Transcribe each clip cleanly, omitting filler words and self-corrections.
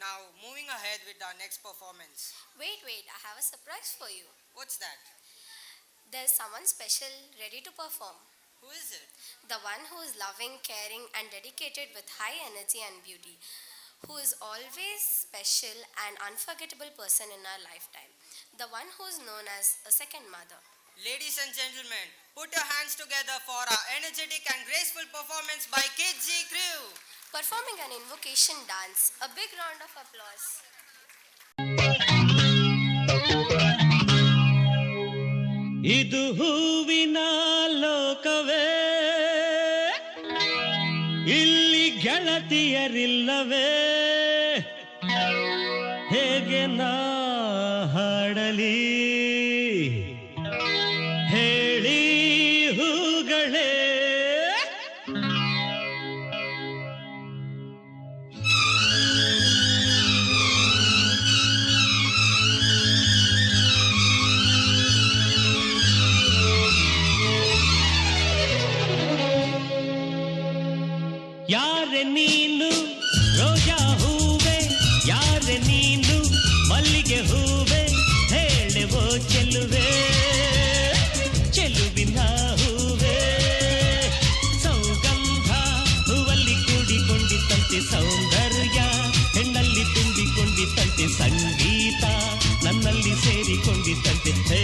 Now, moving ahead with our next performance. Wait, I have a surprise for you. What's that? There's someone special ready to perform. Who is it? The one who is loving, caring, and dedicated with high energy and beauty. Who is always special and unforgettable person in our lifetime. The one who is known as a second mother. Ladies and gentlemen, put your hands together for our energetic and graceful performance by Kids G Crew. Performing an invocation dance. A big round of applause. ಇದು ಹೂವಿನ ಲೋಕವೇ, ಇಲ್ಲಿ ಗೆಳತಿಯರಿಲ್ಲವೇ, ಹೇಗೆ ನಾ ಹಾಡಲಿ ಹೇಳಿ ಹೂಗಳೇ. ಯಾರೆ ನೀನು ರೋಜಾ ಹೂವೆ, ಯಾರೆ ನೀನು ಮಲ್ಲಿಗೆ ಹೂವೆ, ಹೇಳುವೋ ಚೆಲುವೆ ಚೆಲುವಿನ ಹೂವೆ. ಸೌಗಂಧ ಹೂವಲ್ಲಿ ಕೂಡಿಕೊಂಡಿತ್ತಂತೆ ಸೌಂದರ್ಯ, ಹೆಣ್ಣಲ್ಲಿ ತುಂಬಿಕೊಂಡಿತ್ತಂತೆ ಸಂಗೀತ, ನನ್ನಲ್ಲಿ ಸೇರಿಕೊಂಡಿತ್ತಂತೆ. ಹೇ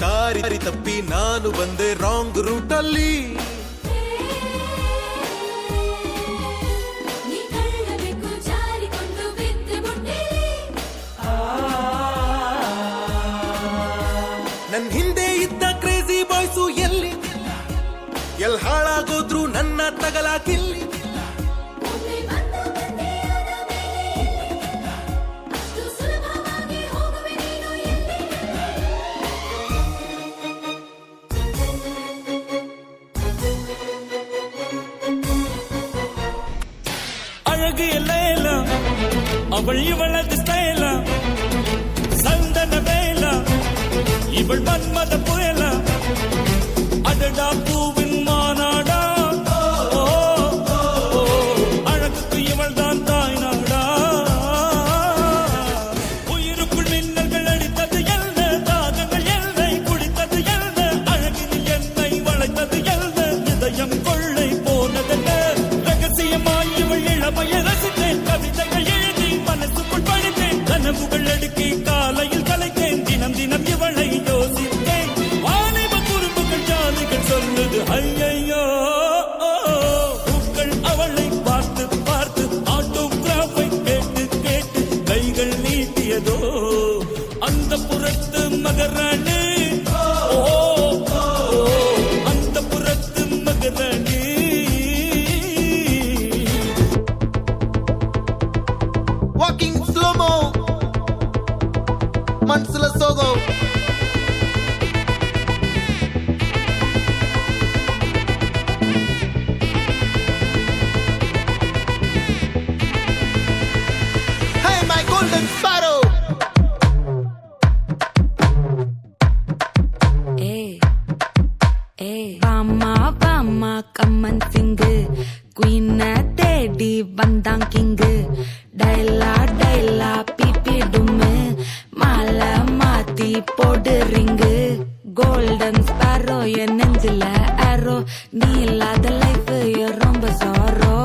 ದಾರಿ ತಪ್ಪಿ ನಾನು ಬಂದೆ ರಾಂಗ್ ರೂಟಲ್ಲಿ, ನನ್ ಹಿಂದೆ ಇದ್ದ ಕ್ರೇಜಿ ಬಾಯ್ಸು ಎಲ್ಲಿ ಹಾಳಾಗೋದ್ರು ನನ್ನ ತಗಲಾಕಿಲ್ಲಿ. அழகு எல்ல அவள் இவளது ஸ்டைல, சந்தன வேல இவள் மன்மத புயல, அடடா பூவின் மாநாடா, அழகுக்கு இவள் தான் தாய் நாடா. உயிருக்குள் மின்னல்கள் அடித்தது என்ன, தாகங்கள் என்னை குடித்தது என்ன, அழகினில் என்னை வளைத்தது என்ன, இதயம் கொள்ளை போனதென்ன, ரகசியமாய் இவள் இளமையை ரசித்தேன், கவிதைகள் எழுதி மனசுக்குள் படித்தேன், கனவுகள் அடுக்கி காலையில் கலைத்தேன், தினம் தினம் இவளை யோசித்தேன். வாலிப குறும்புகள் ஜாலிகள் சொல்லுது ஐயையோ, பூக்கள் அவளை பார்த்து பார்த்து ஆட்டோகிராஃபை கேட்டு கேட்டு கைகள் நீட்டியதோ, அந்த புறத்து மகராணி, அந்த புறத்து மகராணி. ವಾಕಿಂಗ್ ಸ್ಲೋಮೋ ಮನ್ಸುಲ ಸೋಗೋ. Hey my golden sparrow. பாமா கம்மன் சிங்கு குயின தேடி வந்தான் கிங்கு, டைலா டைலா பிபி டும்மு, மாலை மாத்தி போடு ரிங்கு, கோல்டன் ஸ்பாரோ என் நெஞ்சில ஆரோ, நீ இல்லாத லைஃப் ரொம்ப சாரோ,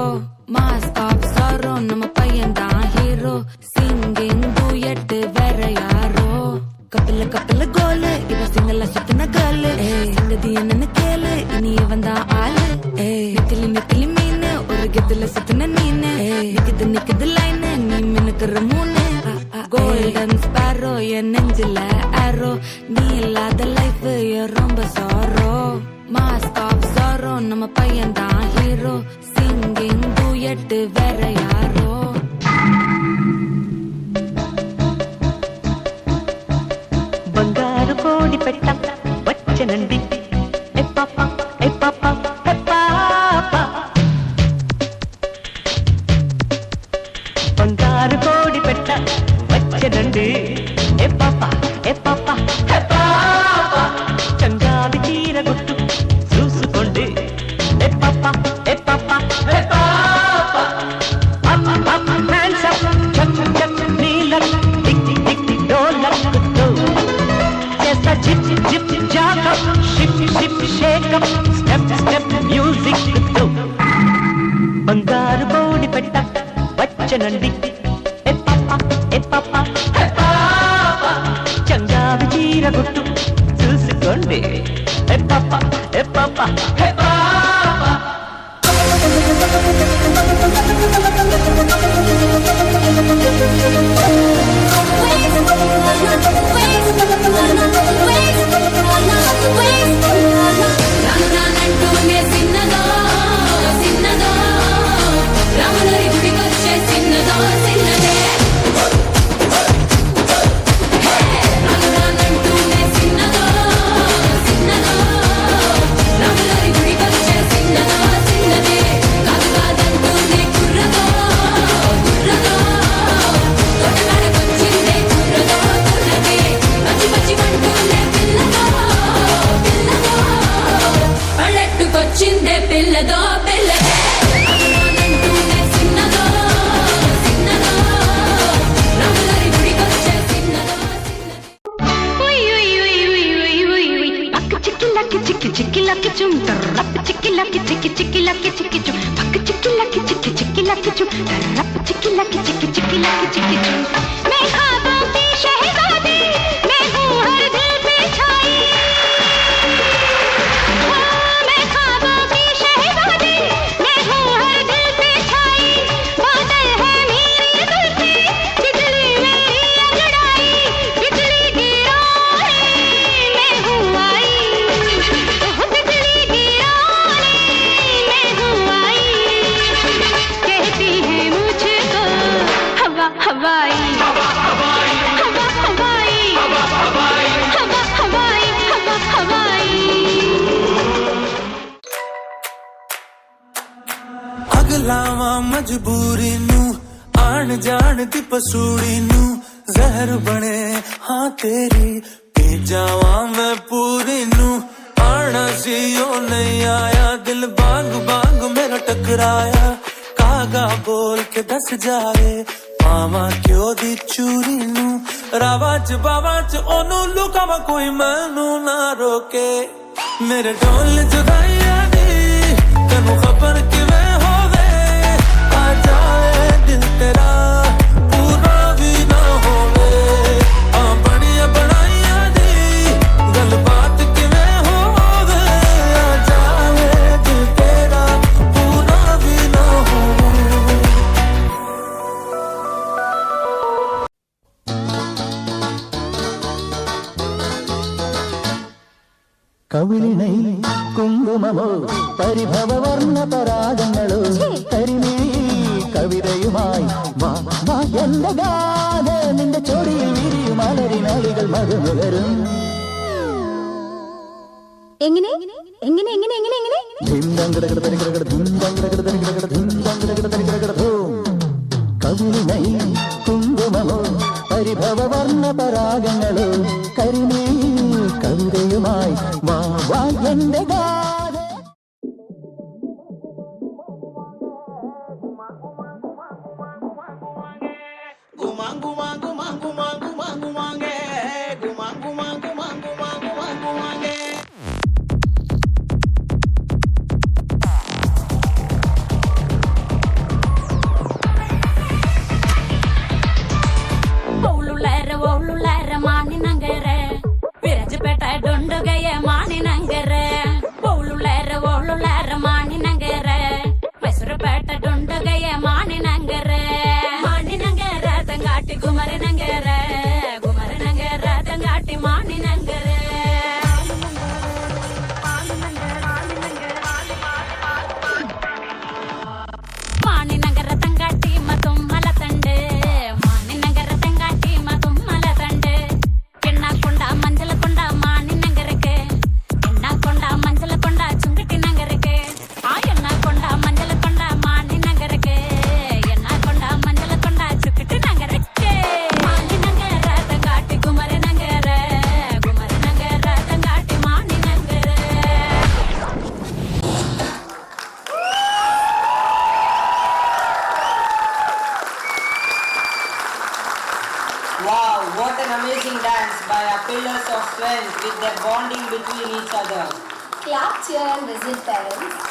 மாஸ்க் ஆஃப் சாரோ நம்ம பையன் தான் ஹீரோ, சிங்கிங் டூயட் வேற யாரோ, கப்பில கப்பில கோலு இவ சிங்கல சுத்தின கேளு, சங்கதி என்னன்னு கேளு இனி வந்தா ஆளு, நெத்திலி நெத்திலி மீன் ஒரு கெத்துல சுத்தின நீனு, நிக்குது நிக்குது லைன் நீ மினுக்குற மூணு, கோல்டன் ஸ்பாரோ என் நெஞ்சில ஆரோ, நீ இல்லாத லைஃப் ரொம்ப சாரோ, மாஸ்க் ஆஃப் சாரோ நம்ம பையன் தான் ஹீரோ, சிங்கிங் டூயட் வேற யாரோ. ಬಂಗಾರ కోడి పెట్ట వచ్చనండి ఏ పాప ఏ పాప ఏ పాప బంగారు కోడి పెట్ట వచ్చనండి ఏ పాప ఏ పాప ఏ పాప చంగాది చీర గుట్టు చూసుకోండి ఏ పాప ఏ పాప ఏ పాప హ్యాండ్స్ అప్ చక్ చక్ నీలం టిక్ టిక్ డోలక్ తో చేస్తా zip zip జాకప్ ship ship shake up step step music తో బంగారు కోడి పెట్ట వచ్చనండి ఏ పాప ఏ పాప ఏ పాప చంగాది చీర గుట్టు చూసుకోండి ఏ పాప ఏ పాప ఏ పాప పళ్ళెట్టుకొచ్చిందే పిల్లదో పిల్లదే రానంటూనే చిన్నదో చిన్నదో రాములరి గుడికొచ్చే చిన్నదో అక్క చిక్కి లక్కి చిక్కి చిక్కి లక్కి చుమ్ తర్రప్ చిక్కి లక్కి చిక్కి చిక్కి లక్కి చిక్కి చుమ్ పక్క చిక్కి లక్కి చిక్కి చిక్కి లక్కి చుమ్ తర్రప్ చిక్కి లక్కి చిక్కి చిక్కి లక్కి చిక్కి చుమ్ मैं ख्वाबों की शहजादी मैं हूँ हर दिल पे छाई मैं ख्वाबों की शहजादी मैं हूँ हर दिल पे छाई बादल है मेरी जुल्फी बिजली मेरी अंगड़ाई बिजली गिराने मैं हूँ आई बिजली गिराने मैं हूँ आई कहती है मुझको हवा हवाई हवा हवाई हवा हवाई हवा हवाई हवा हवाई ਅਗਲਾਵਾਂ ਮਜਬੂਰੀ ਨੂੰ ਆਣ ਜਾਣ ਦੀ ਪਸੂੜੀ ਨੂੰ ਜ਼ਹਿਰ ਬਣੇ ਹਾਂ ਤੇਰੀ ਪੀ ਜਾਵਾਂ ਮੈਂ ਪੂਰੀ ਨੂੰ ਆਣਾ ਸੀ ਉਹ ਨਹੀਂ ਆਇਆ ਦਿਲ ਬਾਗ ਬਾਗ ਮੇਰਾ ਟਕਰਾਇਆ ਕਾਗਾ ਬੋਲ ਕੇ ਦੱਸ ਜਾਵੇ ਪਾਵਾਂ ਕਿਉਂ ਦੀ ਚੂਰੀ ਨੂੰ ਰਾਵਾਂ ਚ ਬਾਵਾਂ ਚ ਉਹਨੂੰ ਲੁਕਾਵਾਂ ਕੋਈ ਮੈਨੂੰ ਨਾ ਰੋਕੇ ਮੇਰੇ ਢੋਲ ਜੁਦਾਈਆਂ ਦੀ ਤੈਨੂੰ ਖਬਰ ਕਿਵੇਂ ਹੋਵੇ ਆ ਜਾਏ ਦਿਲ ਤੇਰਾ ਪੂਰਾ ਵੀ ਨਾ ਹੋਵੇ ਆ ਬਣੀਆਂ ਬਣਾਈਆਂ ਦੀ ਗੱਲਬਾਤ ਕਿਵੇਂ ਹੋਵੇ ਆ ਜਾਏ ਦਿਲ ਤੇਰਾ ਪੂਰਾ ਵੀ ਨਾ ਹੋਵੇ കവിളിണൈ കുങ്കുമമോ പരിഭവവർണ്ണ പരാഗങ്ങളോ കരിമീ കവിതയുമായി വാ വാ എന്റെ ഗാഥ നിന്റെ ചോടിയിൽ വിരിയും അലരിനാളികൾ മധുമുകരും എങ്ങനെ എങ്ങനെ എങ്ങനെ എങ്ങനെ എങ്ങനെ കവിളിണൈ കുങ്കുമമോ പരിഭവവർണ്ണ പരാഗങ്ങളോ കരിമീ കവിതയുമായി വാ വാ എന്റെ ഗാഥ ಒಳ್ಳುಳ್ಳಾರ ಮಾನಿನಂಗರ ವಿರಜಪೇಟ ಡೊಂಡುಗಯ್ಯ ಮಾನಿನಂಗರ by our pillars of strength with their bonding between each other. Clap, cheer and visit parents.